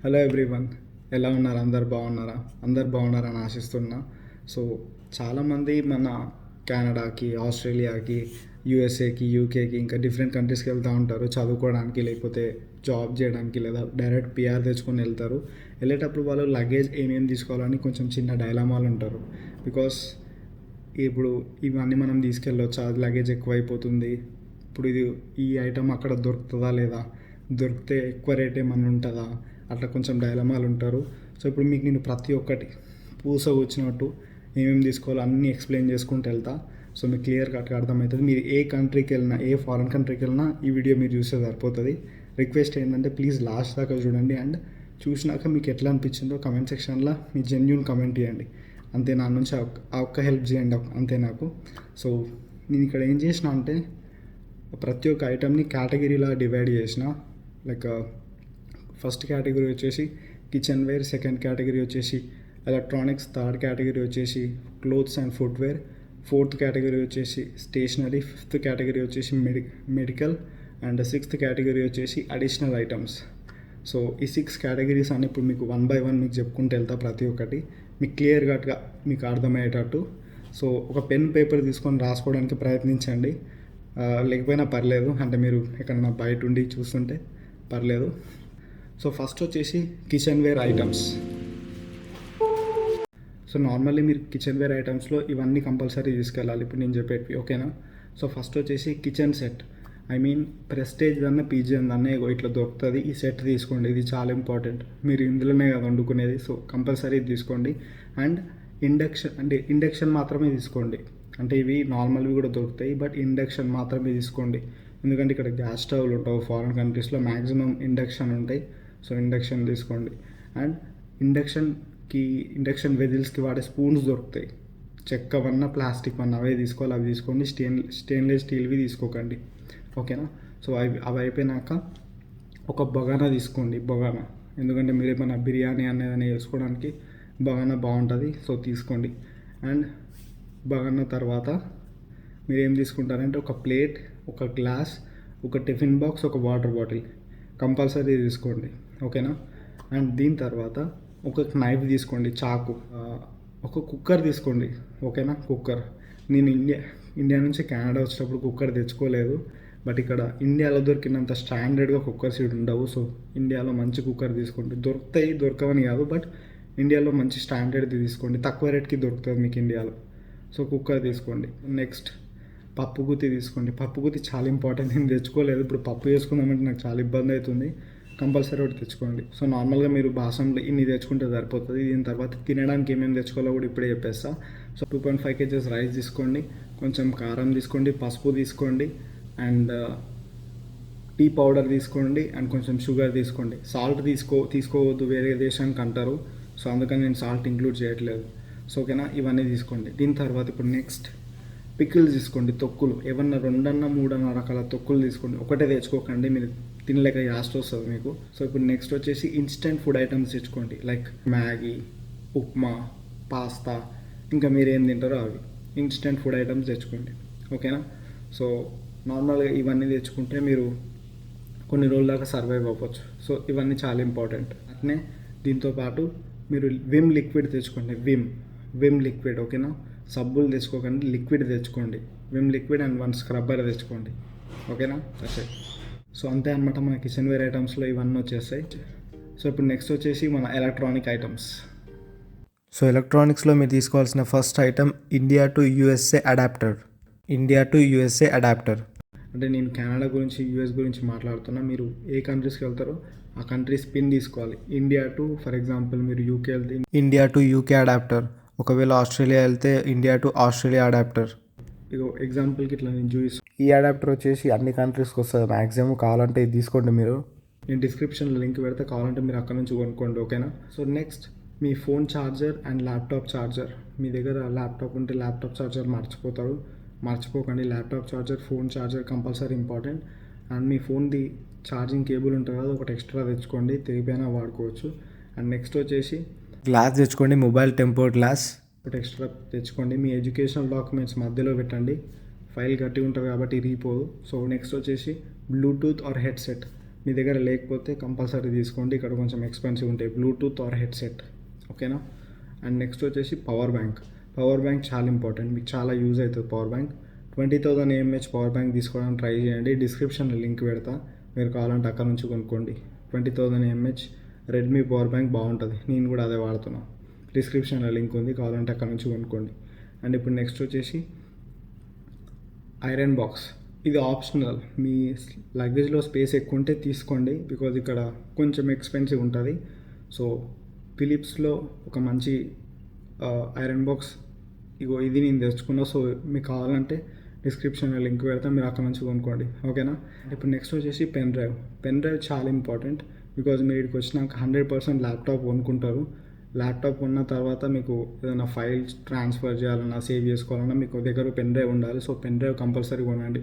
Hello everyone, ఎలా ఉన్నారు? అందరు బాగున్నారా? అందరు బాగున్నారని ఆశిస్తున్నా. సో చాలామంది మన కెనడాకి, ఆస్ట్రేలియాకి, యూఎస్ఏకి, యూకేకి ఇంకా డిఫరెంట్ కంట్రీస్కి వెళ్తూ ఉంటారు చదువుకోవడానికి, లేకపోతే జాబ్ చేయడానికి, లేదా డైరెక్ట్ పిఆర్ తెచ్చుకొని వెళ్తారు. వెళ్ళేటప్పుడు వాళ్ళు లగేజ్ ఏమేమి తీసుకోవాలని కొంచెం చిన్న డైలమాలు ఉంటారు. బికాస్ ఇప్పుడు ఇవన్నీ మనం తీసుకెళ్ళొచ్చు, అది లగేజ్ ఎక్కువైపోతుంది, ఇప్పుడు ఈ ఐటమ్ అక్కడ దొరుకుతుందా లేదా, దొరికితే ఎక్కువ రేట్ ఏమన్నా ఉంటుందా, అట్లా కొంచెం డైలమాలు ఉంటారు. సో ఇప్పుడు మీకు నేను ప్రతి ఒక్కటి పూస వచ్చినట్టు ఏమేమి తీసుకోవాలో అన్నీ ఎక్స్ప్లెయిన్ చేసుకుంటూ వెళ్తా. సో మీకు క్లియర్ కట్గా అర్థమవుతుంది. మీరు ఏ కంట్రీకి వెళ్ళినా, ఏ ఫారెన్ కంట్రీకి వెళ్ళినా ఈ వీడియో మీరు చూస్తే సరిపోతుంది. రిక్వెస్ట్ ఏంటంటే ప్లీజ్ లాస్ట్ దాకా చూడండి. అండ్ చూసినాక మీకు ఎట్లా అనిపించిందో కమెంట్ సెక్షన్లో మీ జెన్యూన్ కమెంట్ ఇవ్వండి. అంతే, నా నుంచి ఆ ఒక్క హెల్ప్ చేయండి అంతే నాకు. సో నేను ఇక్కడ ఏం చేసిన అంటే ప్రతి ఒక్క ఐటమ్ని కేటగిరీలా డివైడ్ చేసిన. లైక్ ఫస్ట్ కేటగిరీ వచ్చేసి కిచెన్ వేర్, సెకండ్ కేటగిరీ వచ్చేసి ఎలక్ట్రానిక్స్, థర్డ్ కేటగిరీ వచ్చేసి clothes and footwear, fourth category వచ్చేసి స్టేషనరీ, ఫిఫ్త్ కేటగిరీ వచ్చేసి మెడికల్ అండ్ సిక్స్త్ కేటగిరీ వచ్చేసి అడిషనల్ ఐటమ్స్. సో ఈ 6 కేటగిరీస్ అని ఇప్పుడు మీకు 1 by 1 మీకు చెప్పుకుంటూ వెళ్తా. ప్రతి ఒక్కటి మీకు క్లియర్ కట్గా మీకు అర్థమయ్యేటట్టు. సో ఒక పెన్ పేపర్ తీసుకొని రాసుకోవడానికి ప్రయత్నించండి. లేకపోయినా పర్లేదు, అంటే మీరు ఎక్కడన్నా బయట ఉండి చూస్తుంటే పర్లేదు. సో ఫస్ట్ వచ్చేసి kitchen ware items. So normally మీరు కిచెన్ వేర్ ఐటమ్స్లో ఇవన్నీ కంపల్సరీ తీసుకెళ్ళాలి ఇప్పుడు నేను చెప్పేవి, ఓకేనా? సో ఫస్ట్ వచ్చేసి kitchen set, I mean Prestige అన్న పీజీ అన్న ఇట్లా దొరుకుతుంది. ఈ సెట్ తీసుకోండి, ఇది చాలా ఇంపార్టెంట్. మీరు ఇందులోనే కదా వండుకునేది, సో కంపల్సరీ తీసుకోండి. అండ్ ఇండక్షన్ మాత్రమే తీసుకోండి. అంటే ఇవి నార్మల్వి కూడా దొరుకుతాయి, బట్ ఇండక్షన్ మాత్రమే తీసుకోండి. ఎందుకంటే ఇక్కడ గ్యాస్ స్టవ్లు ఉంటావు, ఫారిన్ కంట్రీస్లో మ్యాక్సిమం ఇండక్షన్ ఉంటాయి. సో ఇండక్షన్ తీసుకోండి. అండ్ ఇండక్షన్ వెజిల్స్కి వాడే స్పూన్స్ దొరుకుతాయి, చెక్కవన్నా ప్లాస్టిక్ వన్నా అవే తీసుకోవాలి. అవి తీసుకోండి. స్టెయిన్లెస్ స్టీల్వి తీసుకోకండి, ఓకేనా? సో అవి అయిపోయినాక ఒక బగానా తీసుకోండి. బగానా ఎందుకంటే మీరు ఏమైనా బిర్యానీ అనేది వేసుకోవడానికి బగానా బాగుంటుంది, సో తీసుకోండి. అండ్ బగానా తర్వాత మీరు ఏం తీసుకుంటారంటే ఒక ప్లేట్, ఒక గ్లాస్, ఒక టిఫిన్ బాక్స్, ఒక వాటర్ బాటిల్ కంపల్సరీ తీసుకోండి, ఓకేనా? అండ్ దీని తర్వాత ఒక నైఫ్ తీసుకోండి, చాకు, ఒక కుక్కర్ తీసుకోండి, ఓకేనా? కుక్కర్. నేను ఇండియా నుంచి కెనడా వచ్చేటప్పుడు కుక్కర్ తెచ్చుకోలేదు, బట్ ఇక్కడ ఇండియాలో దొరికినంత స్టాండర్డ్గా కుక్కర్స్ ఇవి ఉండవు. సో ఇండియాలో మంచి కుక్కర్ తీసుకోండి. దొరుకుతాయి, దొరకవని కాదు, బట్ ఇండియాలో మంచి స్టాండర్డ్ది తీసుకోండి. తక్కువ రేట్కి దొరుకుతుంది మీకు ఇండియాలో. సో కుక్కర్ తీసుకోండి. నెక్స్ట్ పప్పు గుత్తి తీసుకోండి. పప్పు గుత్తి చాలా ఇంపార్టెంట్. నేను తెచ్చుకోలేదు, ఇప్పుడు పప్పు చేసుకుందామంటే నాకు చాలా ఇబ్బంది అవుతుంది. కంపల్సరీ ఒకటి తెచ్చుకోండి. సో నార్మల్గా మీరు బాసంలో ఇన్ని తెచ్చుకుంటే సరిపోతుంది. దీని తర్వాత తినడానికి ఏమేమి తెచ్చుకోవాలో కూడా ఇప్పుడే చెప్పేస్తా. సో 2.5 kgs రైస్ తీసుకోండి, కొంచెం కారం తీసుకోండి, పసుపు తీసుకోండి, అండ్ టీ పౌడర్ తీసుకోండి, అండ్ కొంచెం షుగర్ తీసుకోండి. సాల్ట్ తీసుకోవద్దు, వేరే దేశానికి అంటారు. సో అందుకని నేను సాల్ట్ ఇంక్లూడ్ చేయట్లేదు. సో ఓకేనా, ఇవన్నీ తీసుకోండి. దీని తర్వాత ఇప్పుడు నెక్స్ట్ పికిల్స్ తీసుకోండి. తొక్కులు ఏమన్నా 2-3 రకాల తొక్కులు తీసుకోండి. ఒకటే తెచ్చుకోకండి, మీరు తినలేక యాస్ట్ వస్తుంది మీకు. సో ఇప్పుడు నెక్స్ట్ వచ్చేసి ఇన్స్టెంట్ ఫుడ్ ఐటమ్స్ తెచ్చుకోండి. లైక్ మ్యాగీ, ఉప్మా, పాస్తా, ఇంకా మీరు ఏం తింటారో అవి ఇన్స్టెంట్ ఫుడ్ ఐటమ్స్ తెచ్చుకోండి, ఓకేనా? సో నార్మల్గా ఇవన్నీ తెచ్చుకుంటే మీరు కొన్ని రోజుల దాకా సర్వైవ్ అవ్వచ్చు. సో ఇవన్నీ చాలా ఇంపార్టెంట్. అట్నే దీంతోపాటు మీరు విమ్ లిక్విడ్ తెచ్చుకోండి. విమ్ లిక్విడ్, ఓకేనా? సబ్బులు తెచ్చుకోకండి, లిక్విడ్ తెచ్చుకోండి. విమ్ లిక్విడ్ అండ్ 1 స్క్రబ్బర్ తెచ్చుకోండి, ఓకేనా? సరే. సో అంతే అనమాట, మన కిచెన్ వేర్ ఐటమ్స్లో ఇవన్నీ వచ్చేస్తాయి. సో ఇప్పుడు నెక్స్ట్ వచ్చేసి మన ఎలక్ట్రానిక్ ఐటమ్స్. సో ఎలక్ట్రానిక్స్లో మీరు తీసుకోవాల్సిన first item India to USA adapter. అంటే నేను కెనడా గురించి, యూఎస్ గురించి మాట్లాడుతున్నా. మీరు ఏ కంట్రీస్కి వెళ్తారో ఆ కంట్రీస్ పిన్ తీసుకోవాలి. ఇండియా టు, ఫర్ ఎగ్జాంపుల్ మీరు యూకే వెళ్తే ఇండియా టు యూకే అడాప్టర్. ఒకవేళ ఆస్ట్రేలియా వెళ్తే ఇండియా టు ఆస్ట్రేలియా అడాప్టర్. ఇగో ఎగ్జాంపుల్కి ఇట్లా నేను చూపిస్తాను. ఈ అడాప్టర్ వచ్చేసి అన్ని కంట్రీస్కి వస్తుంది మ్యాక్సిమం. కావాలంటే ఇది తీసుకోండి మీరు. నేను డిస్క్రిప్షన్లో లింక్ పెడితే, కావాలంటే మీరు అక్కడ నుంచి కొనుక్కోండి, ఓకేనా? సో నెక్స్ట్ మీ phone charger and laptop charger. మీ దగ్గర ల్యాప్టాప్ ఉంటే ల్యాప్టాప్ ఛార్జర్ మర్చిపోకండి. Laptop charger, phone charger compulsory important. And మీ ఫోన్ది ఛార్జింగ్ కేబుల్ ఉంటుంది కదా, ఒకటి ఎక్స్ట్రా తెచ్చుకోండి, తెగిపోయినా వాడుకోవచ్చు. అండ్ నెక్స్ట్ వచ్చేసి గ్లాస్ తెచ్చుకోండి, మొబైల్ టెంపర్ గ్లాస్ ఒకటి ఎక్స్ట్రా తెచ్చుకోండి. మీ ఎడ్యుకేషనల్ డాక్యుమెంట్స్ మధ్యలో పెట్టండి, ఫైల్ గట్టిగా ఉంటుంది కాబట్టి ఇరిగిపోదు. సో నెక్స్ట్ వచ్చేసి బ్లూటూత్ ఆర్ హెడ్సెట్. మీ దగ్గర లేకపోతే కంపల్సరీ తీసుకోండి. ఇక్కడ కొంచెం ఎక్స్పెన్సివ్ ఉంటాయి, బ్లూటూత్ ఆర్ హెడ్సెట్. ఓకేనా. అండ్ నెక్స్ట్ వచ్చేసి పవర్ బ్యాంక్. పవర్ బ్యాంక్ చాలా ఇంపార్టెంట్, మీకు చాలా యూజ్ అవుతుంది power bank. 20,000 AMH power bank తీసుకోవడానికి ట్రై చేయండి. డిస్క్రిప్షన్లో లింక్ పెడతా, మీరు కావాలంటే అక్కడ నుంచి కొనుక్కోండి. 20,000 AMH రెడ్మీ పవర్ బ్యాంక్ బాగుంటుంది, నేను కూడా అదే వాడుతున్నా. డిస్క్రిప్షన్లో లింక్ ఉంది, కావాలంటే అక్కడ నుంచి కొనుక్కోండి. అండ్ ఇప్పుడు నెక్స్ట్ వచ్చేసి ఐరన్ బాక్స్. ఇది ఆప్షనల్, మీ లగేజ్లో స్పేస్ ఎక్కువ ఉంటే తీసుకోండి, బికాజ్ ఇక్కడ కొంచెం ఎక్స్పెన్సివ్ ఉంటుంది. సో ఫిలిప్స్లో ఒక మంచి ఐరన్ బాక్స్ ఇగో ఇది నేను తెచ్చుకున్నా. సో మీకు కావాలంటే డిస్క్రిప్షన్లో లింక్ పెడతా, మీరు అక్కడ నుంచి కొనుక్కోండి. ఓకేనా. ఇప్పుడు నెక్స్ట్ వచ్చేసి పెన్ డ్రైవ్. పెన్ డ్రైవ్ చాలా ఇంపార్టెంట్, బికాజ్ మీరు ఇక్కడికి వచ్చినాక 100% ల్యాప్టాప్ కొనుక్కుంటారు. ల్యాప్టాప్ ఉన్న తర్వాత మీకు ఏదైనా ఫైల్స్ ట్రాన్స్ఫర్ చేయాలన్నా, సేవ్ చేసుకోవాలన్నా మీకు దగ్గర పెన్ డ్రైవ్ ఉండాలి. సో పెన్ డ్రైవ్ కంపల్సరీ కొనండి,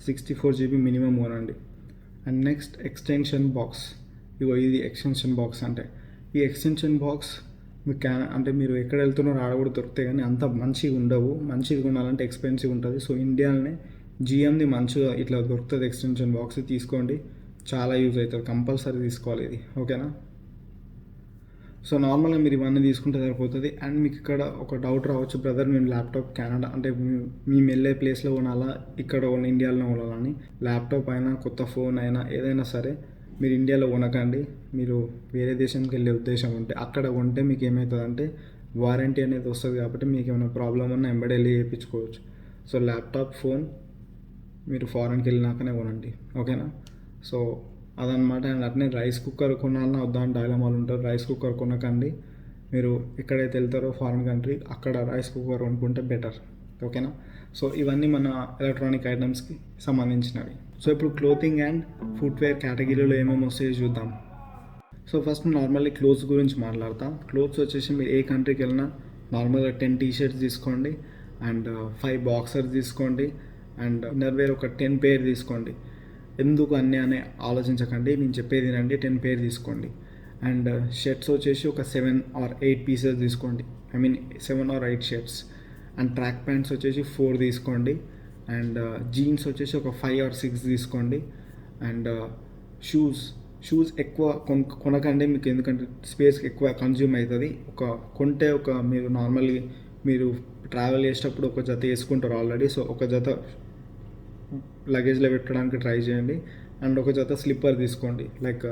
64 GB మినిమం కొనండి. And next extension box. ఇగో ఇది ఎక్స్టెన్షన్ బాక్స్ అంటే, ఈ ఎక్స్టెన్షన్ బాక్స్ మీకు అంటే మీరు ఎక్కడ వెళ్తున్నారో ఆడ కూడా దొరుకుతాయి, కానీ అంత మంచిగా ఉండవు. మంచిగా కొనాలంటే ఎక్స్పెన్సివ్ ఉంటుంది. సో ఇండియాలోనే జిఎంది మంచిగా ఇట్లా దొరుకుతుంది ఎక్స్టెన్షన్ బాక్స్, తీసుకోండి, చాలా యూజ్ అవుతుంది, కంపల్సరీ తీసుకోవాలి ఇది. ఓకేనా. సో నార్మల్గా మీరు ఇవన్నీ తీసుకుంటే సరిపోతుంది. అండ్ మీకు ఇక్కడ ఒక డౌట్ రావచ్చు, బ్రదర్ మేము ల్యాప్టాప్ కెనడా అంటే మేము వెళ్ళే ప్లేస్లో కొనాలా, ఇక్కడ ఇండియాలో కొనాలని. ల్యాప్టాప్ అయినా కొత్త ఫోన్ అయినా ఏదైనా సరే మీరు ఇండియాలో కొనకండి. మీరు వేరే దేశంకి వెళ్ళే ఉద్దేశం ఉంటే అక్కడ కొంటే మీకు ఏమవుతుందంటే వారంటీ అనేది వస్తుంది, కాబట్టి మీకు ఏమైనా ప్రాబ్లం ఉన్నా వెంబడి వెళ్ళి చేయించుకోవచ్చు. సో ల్యాప్టాప్, ఫోన్ మీరు ఫారెన్కి వెళ్ళినాకనే కొనండి. ఓకేనా. సో అదనమాట. అండ్ అట్నే రైస్ కుక్కర్ కొనాలన్నా వద్దా అని డైలమాలు ఉంటారు. రైస్ కుక్కర్ కొనకండి, మీరు ఎక్కడైతే వెళ్తారో ఫారెన్ కంట్రీ అక్కడ రైస్ కుక్కర్ కొనుక్కుంటే బెటర్. ఓకేనా. సో ఇవన్నీ మన ఎలక్ట్రానిక్ ఐటమ్స్కి సంబంధించినవి. సో ఇప్పుడు క్లోతింగ్ అండ్ ఫుట్వేర్ కేటగిరీలో ఏమేమి వస్తాయో చూద్దాం. సో ఫస్ట్ నార్మల్లీ క్లోత్స్ గురించి మాట్లాడతాం. క్లోత్స్ వచ్చేసి మీరు ఏ కంట్రీకి వెళ్ళినా నార్మల్గా 10 టీ-షర్ట్స్ తీసుకోండి, అండ్ 5 బాక్సర్స్ తీసుకోండి, అండ్ ఇన్నర్వేర్ ఒక 10 పేర్ తీసుకోండి. ఎందుకు అన్నీ అని ఆలోచించకండి, నేను చెప్పేది వినండి. 10 పేర్ తీసుకోండి. అండ్ షర్ట్స్ వచ్చేసి ఒక 7 or 8 పీసెస్ తీసుకోండి, 7 or 8 shirts. And track pants వచ్చేసి 4 తీసుకోండి. అండ్ జీన్స్ వచ్చేసి ఒక 5 or 6 తీసుకోండి. అండ్ షూస్ ఎక్కువ కొనకండి మీకు, ఎందుకంటే స్పేస్ ఎక్కువ కన్జ్యూమ్ అవుతుంది. కొంటే మీరు నార్మల్లీ మీరు ట్రావెల్ చేసేటప్పుడు ఒక జత వేసుకుంటారు ఆల్రెడీ. సో ఒక జత లగేజ్లో పెట్టడానికి ట్రై చేయండి. అండ్ ఒక జత స్లిప్పర్ తీసుకోండి, లైక్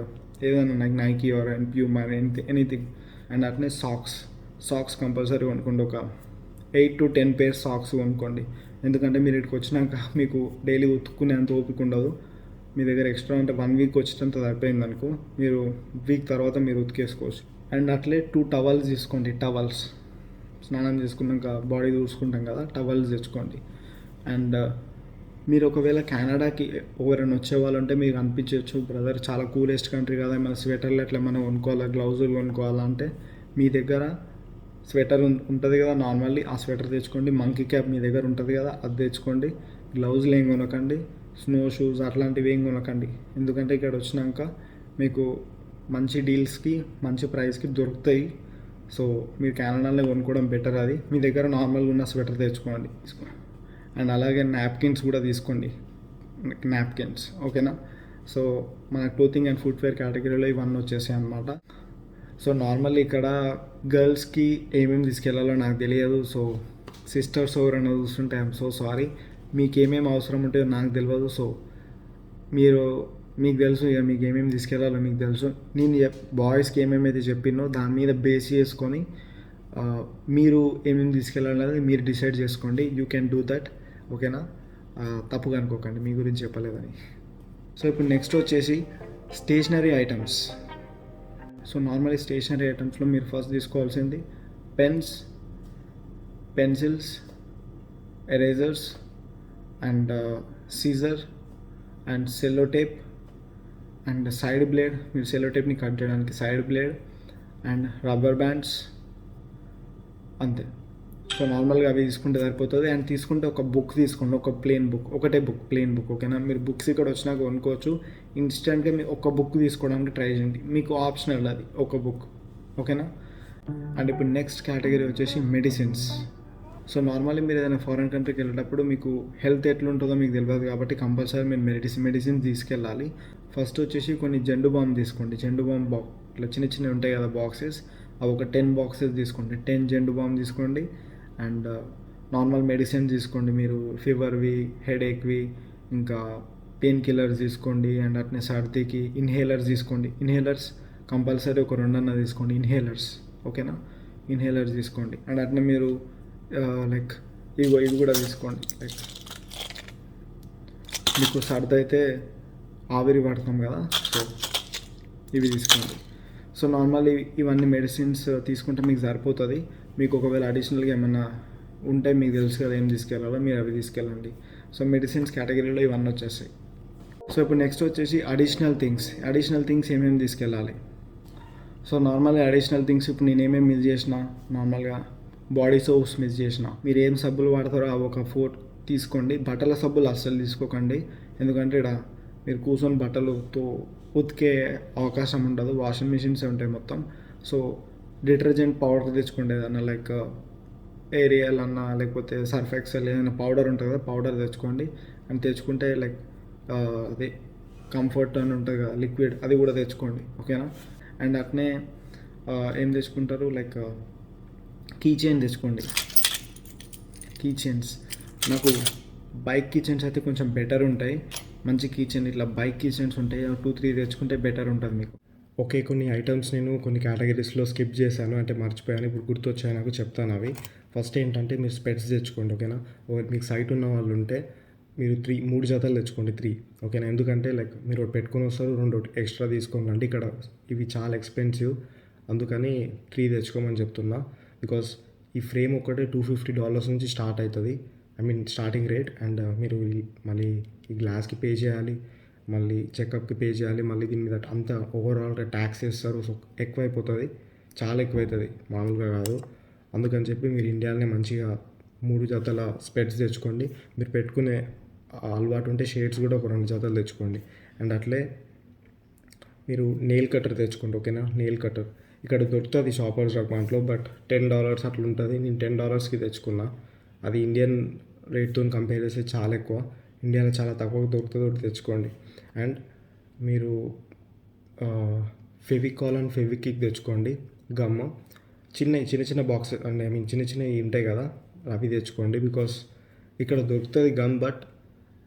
ఏదైనా Nike or Puma anything. And అట్నే సాక్స్ కంపల్సరీ కొనుక్కోండి, ఒక 8 to 10 పేర్ సాక్స్ కొనుక్కోండి. ఎందుకంటే మీరు ఇక్కడికి వచ్చినాక మీకు డైలీ ఉతుక్కునేంత ఓపిక ఉండదు. మీ దగ్గర ఎక్స్ట్రా అంటే 1 వీక్ వచ్చేంత సరిపోయింది అనుకో, మీరు వీక్ తర్వాత మీరు ఉతికేసుకోవచ్చు. అండ్ అట్లే 2 టవల్స్ తీసుకోండి. టవల్స్ స్నానం చేసుకున్నాక బాడీ చూసుకుంటాం కదా, టవల్స్ తెచ్చుకోండి. అండ్ మీరు ఒకవేళ కెనడాకి ఎవరైనా వచ్చేవాళ్ళు ఉంటే మీకు అనిపించవచ్చు, బ్రదర్ చాలా కూలెస్ట్ కంట్రీ కదా, మన స్వెటర్లు ఎట్లా మనం కొనుక్కోవాలా, గ్లౌజులు కొనుక్కోవాలా అంటే మీ దగ్గర స్వెటర్ ఉంటుంది కదా నార్మల్లీ, ఆ స్వెటర్ తెచ్చుకోండి. మంకీ క్యాప్ మీ దగ్గర ఉంటుంది కదా, అది తెచ్చుకోండి. గ్లౌజులు ఏం కొనకండి, స్నో షూస్ అట్లాంటివి ఏం కొనకండి, ఎందుకంటే ఇక్కడ వచ్చినాక మీకు మంచి డీల్స్కి మంచి ప్రైస్కి దొరుకుతాయి. సో మీరు కెనడాలో కొనుక్కోవడం బెటర్. అది మీ దగ్గర నార్మల్గా ఉన్న స్వెటర్ తెచ్చుకోండి. అండ్ అలాగే నాప్కిన్స్ కూడా తీసుకోండి, నాప్కిన్స్. ఓకేనా. సో మన క్లోతింగ్ అండ్ ఫుట్వేర్ కేటగిరీలో ఇవన్నీ వచ్చేసాయి అన్నమాట. సో నార్మల్లీ ఇక్కడ గర్ల్స్కి ఏమేమి తీసుకెళ్లాలో నాకు తెలియదు. సో సిస్టర్స్ ఎవరైనా చూస్తుంటే ఐఎమ్ సో సారీ, మీకు ఏమేమి అవసరం ఉంటుందో నాకు తెలియదు. సో మీకు తెలుసు, ఇక మీకు ఏమేమి తీసుకెళ్లాలో మీకు తెలుసు. నేను బాయ్స్కి ఏమేమైతే చెప్పినో దాని మీద బేస్ చేసుకొని మీరు ఏమేమి తీసుకెళ్ళాలనేది మీరు డిసైడ్ చేసుకోండి. You can do that. ఓకేనా. తప్పుగా అనుకోకండి మీ గురించి చెప్పలేదని. సో ఇప్పుడు నెక్స్ట్ వచ్చేసి stationery items. So normally stationery ఐటమ్స్లో మీరు ఫస్ట్ తీసుకోవాల్సింది pens, pencils, erasers, and scissor, and cello tape, and side blade. మీరు సెల్లో టేప్ని కట్ చేయడానికి side blade, and rubber bands, అంతే. సో నార్మల్గా అవి తీసుకుంటే సరిపోతుంది. అండ్ తీసుకుంటే ఒక బుక్ తీసుకోండి, ఒక ప్లెయిన్ బుక్, ప్లెయిన్ బుక్. ఓకేనా. మీరు బుక్స్ ఇక్కడ వచ్చినాక కొనుక్కోవచ్చు. ఇన్స్టెంట్గా మీరు ఒక బుక్ తీసుకోవడానికి ట్రై చేయండి, మీకు ఆప్షనల్ అది ఒక బుక్. ఓకేనా. అండ్ ఇప్పుడు నెక్స్ట్ కేటగిరీ వచ్చేసి మెడిసిన్స్. సో నార్మల్లీ మీరు ఏదైనా ఫారెన్ కంట్రీకి వెళ్ళేటప్పుడు మీకు హెల్త్ ఎట్లుంటుందో మీకు తెలియదు, కాబట్టి కంపల్సరీ మీరు మెడిసిన్ తీసుకెళ్ళాలి. ఫస్ట్ వచ్చేసి కొన్ని జెండు బామ్ తీసుకోండి. జెండు బామ్ ఇట్లా చిన్న చిన్నవి ఉంటాయి కదా బాక్సెస్, అవి ఒక 10 బాక్సెస్ తీసుకోండి. 10 జెండు బామ్ తీసుకోండి. అండ్ నార్మల్ మెడిసిన్స్ తీసుకోండి మీరు, ఫీవర్వి, హెడేక్వి, ఇంకా పెయిన్ కిల్లర్స్ తీసుకోండి. అండ్ అట్నే సర్దీకి ఇన్హేలర్స్ తీసుకోండి. ఇన్హేలర్స్ కంపల్సరీ ఒక 2 అన్న తీసుకోండి ఇన్హేలర్స్, ఓకేనా. ఇన్హేలర్స్ తీసుకోండి. అండ్ అట్నే మీరు లైక్ ఇవి కూడా తీసుకోండి. లైక్ మీకు సర్ది అయితే ఆవిరి పడతాం కదా, సో ఇవి తీసుకోండి. సో నార్మల్లీ ఇవన్నీ మెడిసిన్స్ తీసుకుంటే మీకు సరిపోతుంది. మీకు ఒకవేళ అడిషనల్గా ఏమైనా ఉంటే మీకు తెలుసు కదా ఏం తీసుకెళ్ళాలో, మీరు అవి తీసుకెళ్ళండి. సో మెడిసిన్స్ కేటగిరీలో ఇవన్నీ వచ్చేస్తాయి. సో ఇప్పుడు నెక్స్ట్ వచ్చేసి అడిషనల్ థింగ్స్ ఏమేమి తీసుకెళ్ళాలి. సో నార్మల్గా అడిషనల్ థింగ్స్ ఇప్పుడు నేను ఏమేమి మిస్ చేసిన, నార్మల్గా బాడీ సోప్స్ మిస్ చేసిన. మీరు ఏం సబ్బులు వాడతారో అవి ఒక 4 తీసుకోండి. బట్టల సబ్బులు అస్సలు తీసుకోకండి, ఎందుకంటే ఇక్కడ మీరు కూర్చొని బట్టలుతో ఉతికే అవకాశం ఉండదు, వాషింగ్ మిషన్స్ ఉంటాయి మొత్తం. సో డిటర్జెంట్ పౌడర్ తెచ్చుకోండి, ఏదన్నా లైక్ ఏరియల్ అన్నా లేకపోతే సర్ఫ్ ఎక్సెల్ ఏదైనా పౌడర్ ఉంటుంది కదా, పౌడర్ తెచ్చుకోండి. అండ్ తెచ్చుకుంటే లైక్ అదే కంఫర్ట్ అని ఉంటుంది కదా లిక్విడ్, అది కూడా తెచ్చుకోండి, ఓకేనా. అండ్ అట్నే ఏం తెచ్చుకుంటారు, లైక్ కీ చైన్ తెచ్చుకోండి. కీ చైన్స్ నాకు బైక్ కీ చైన్స్ అయితే కొంచెం బెటర్ ఉంటాయి, మంచి కీ చైన్ ఇట్లా బైక్ కీ చైన్స్ ఉంటాయి, 2-3 తెచ్చుకుంటే బెటర్ ఉంటుంది మీకు. ఓకే, కొన్ని ఐటమ్స్ నేను కొన్ని కేటగిరీస్లో స్కిప్ చేశాను, అంటే మర్చిపోయాను. ఇప్పుడు గుర్తొచ్చాయి నాకు, చెప్తాను అవి. ఫస్ట్ ఏంటంటే మీరు స్పెట్స్ తెచ్చుకోండి, ఓకేనా. మీకు సైట్ ఉన్న వాళ్ళు ఉంటే మీరు 3 జతలు తెచ్చుకోండి, 3, ఓకేనా. ఎందుకంటే లైక్ మీరు ఒకటి పెట్టుకొని వస్తారు, 2 ఎక్స్ట్రా తీసుకోండి. అంటే ఇక్కడ ఇవి చాలా ఎక్స్పెన్సివ్, అందుకని 3 తెచ్చుకోమని చెప్తున్నా. బికాస్ ఈ ఫ్రేమ్ ఒకటే $250 నుంచి స్టార్ట్ అవుతుంది, స్టార్టింగ్ రేట్. అండ్ మీరు మళ్ళీ ఈ గ్లాస్కి పే చేయాలి, మళ్ళీ చెకప్కి పే చేయాలి, మళ్ళీ దీని మీద అంతా ఓవరాల్గా ట్యాక్స్ వేస్తారు. సో ఎక్కువైపోతుంది, చాలా ఎక్కువైతుంది, మామూలుగా కాదు. అందుకని చెప్పి మీరు ఇండియాలోనే మంచిగా 3 జతల స్పెట్స్ తెచ్చుకోండి. మీరు పెట్టుకునే అలవాటు ఉంటే షేడ్స్ కూడా ఒక 2 జతలు తెచ్చుకోండి. అండ్ అట్లే మీరు నెయిల్ కటర్ తెచ్చుకోండి, ఓకేనా. నెయిల్ కటర్ ఇక్కడ దొరుకుతుంది షాపర్స్ దాంట్లో, బట్ $10 అట్లా ఉంటుంది. నేను $10కి తెచ్చుకున్నా. అది ఇండియన్ రేట్తో కంపేర్ చేస్తే చాలా ఎక్కువ, ఇండియాలో చాలా తక్కువ దొరుకుతుంది, ఒకటి తెచ్చుకోండి. అండ్ మీరు ఫెవికాల్ అండ్ ఫెవికిక్ తెచ్చుకోండి. గమ్ చిన్న బాక్స్ అంటే చిన్నవి ఉంటాయి కదా, అవి తెచ్చుకోండి. బికాస్ ఇక్కడ దొరుకుతుంది గమ్, బట్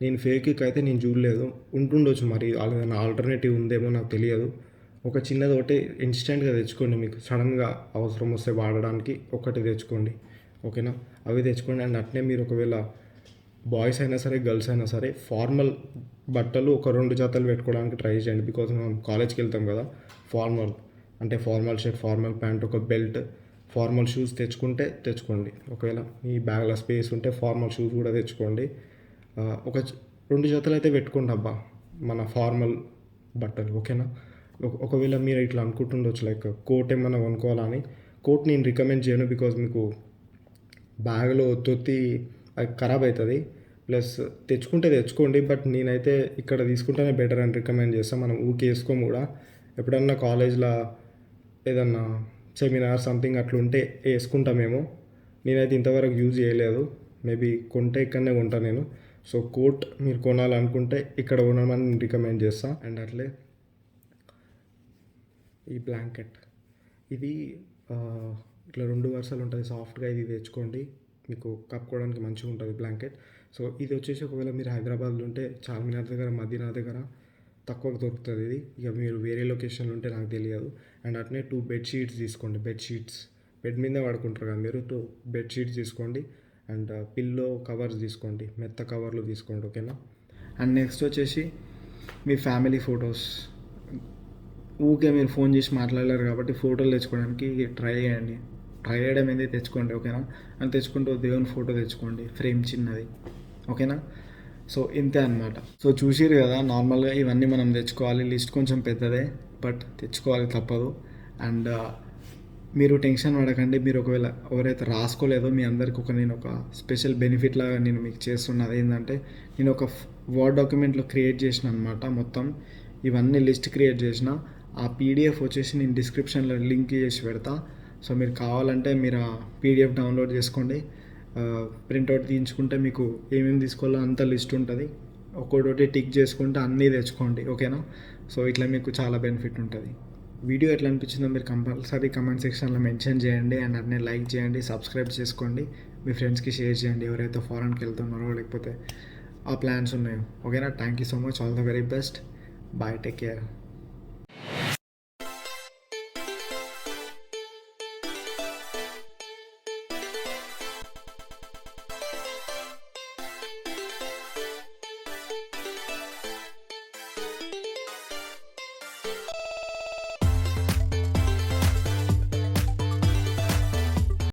నేను ఫెవికిక్ అయితే నేను చూడలేదు, ఉంటుండొచ్చు మరి, ఏదైనా ఆల్టర్నేటివ్ ఉందేమో నాకు తెలియదు. ఒక చిన్నది ఒకటి ఇన్స్టెంట్గా తెచ్చుకోండి, మీకు సడన్గా అవసరం వస్తే వాడడానికి ఒకటి తెచ్చుకోండి, ఓకేనా. అవి తెచ్చుకోండి. అండ్ అట్నే మీరు ఒకవేళ బాయ్స్ అయినా సరే గర్ల్స్ అయినా సరే ఫార్మల్ బట్టలు ఒక 2 జతలు పెట్టుకోవడానికి ట్రై చేయండి. బికాజ్ మనం కాలేజ్కి వెళ్తాం కదా, ఫార్మల్ షర్ట్, ఫార్మల్ ప్యాంట్, ఒక బెల్ట్, ఫార్మల్ షూస్ తెచ్చుకోండి. ఒకవేళ మీ బ్యాగ్లో స్పేస్ ఉంటే ఫార్మల్ షూస్ కూడా తెచ్చుకోండి. ఒక 2 జతలు అయితే పెట్టుకోండి అబ్బా, మన ఫార్మల్ బట్టలు, ఓకేనా. ఒకవేళ మీరు ఇట్లా అనుకుంటుండొచ్చు లైక్ కోట్ ఏమన్నా కొనుక్కోవాలని. కోట్ నేను రికమెండ్ చేయను, బికాజ్ మీకు బ్యాగ్లో తొత్తి అది ఖరాబ్ అవుతుంది. ప్లస్ తెచ్చుకోండి, బట్ నేనైతే ఇక్కడ తీసుకుంటేనే బెటర్ అని రికమెండ్ చేస్తాను. మనం ఊకే వేసుకోము కూడా, ఎప్పుడన్నా కాలేజ్లో ఏదన్నా సెమినార్ సంథింగ్ అట్లా ఉంటే వేసుకుంటామేమో. నేనైతే ఇంతవరకు యూజ్ చేయలేదు, మేబీ కొంటే ఇక్కడనే కొంటాను నేను. సో కోట్ మీరు కొనాలనుకుంటే ఇక్కడ కొనమని నేను రికమెండ్ చేస్తాను. అండ్ అట్లే ఈ బ్లాంకెట్, ఇది ఇట్లా 2 వరుసలు ఉంటుంది సాఫ్ట్గా, ఇది తెచ్చుకోండి, మీకు కప్పుకోవడానికి మంచిగా ఉంటుంది బ్లాంకెట్. సో ఇది వచ్చేసి ఒకవేళ మీరు హైదరాబాద్లో ఉంటే చార్మినార్ దగ్గర, మదీనా దగ్గర తక్కువకు దొరుకుతుంది ఇది. ఇక మీరు వేరే లొకేషన్లో ఉంటే నాకు తెలియదు. అండ్ అట్నే 2 బెడ్షీట్స్ తీసుకోండి. బెడ్ మీదే పడుకుంటారు కదా మీరు, 2 బెడ్షీట్స్ తీసుకోండి. అండ్ పిల్లో కవర్స్ తీసుకోండి, మెత్త కవర్లు తీసుకోండి, ఓకేనా. అండ్ నెక్స్ట్ వచ్చేసి మీ ఫ్యామిలీ ఫొటోస్. ఊకే మీరు ఫోన్ చేసి మాట్లాడలేరు కాబట్టి ఫోటోలు తెచ్చుకోవడానికి ట్రై చేయడం ఏంది, తెచ్చుకోండి, ఓకేనా. అని తెచ్చుకుంటూ దేవుని ఫోటో తెచ్చుకోండి, ఫ్రేమ్ చిన్నది, ఓకేనా. సో ఇంతే అనమాట. సో చూసిరు కదా, నార్మల్గా ఇవన్నీ మనం తెచ్చుకోవాలి. లిస్ట్ కొంచెం పెద్దదే, బట్ తెచ్చుకోవాలి, తప్పదు. అండ్ మీరు టెన్షన్ పడకండి. మీరు ఒకవేళ ఎవరైతే రాసుకోలేదో మీ అందరికి నేను ఒక స్పెషల్ బెనిఫిట్ లాగా నేను మీకు చేస్తున్నది ఏంటంటే, నేను ఒక వర్డ్ డాక్యుమెంట్లో క్రియేట్ చేసిన అనమాట. మొత్తం ఇవన్నీ లిస్ట్ క్రియేట్ చేసిన. ఆ పీడిఎఫ్ వచ్చేసి నేను డిస్క్రిప్షన్లో లింక్ చేసి పెడతా. సో మీరు కావాలంటే మీరు ఆ పీడిఎఫ్ డౌన్లోడ్ చేసుకోండి, ప్రింట్అవుట్ తీయించుకుంటే మీకు ఏమేమి తీసుకోవాలో అంత లిస్ట్ ఉంటుంది. ఒక్కొక్కటి టిక్ చేసుకుంటే అన్నీ తెచ్చుకోండి, ఓకేనా. సో ఇట్లా మీకు చాలా బెనిఫిట్ ఉంటుంది. వీడియో ఎట్లా అనిపించిందో మీరు కంపల్సరీ కమెంట్ సెక్షన్లో మెన్షన్ చేయండి అండ్ అన్నీ లైక్ చేయండి, సబ్స్క్రైబ్ చేసుకోండి, మీ ఫ్రెండ్స్కి షేర్ చేయండి ఎవరైతే ఫారెన్కి వెళ్తున్నారో లేకపోతే ఆ ప్లాన్స్ ఉన్నాయో. ఓకేనా? Thank you so much, all the very best, bye, take care.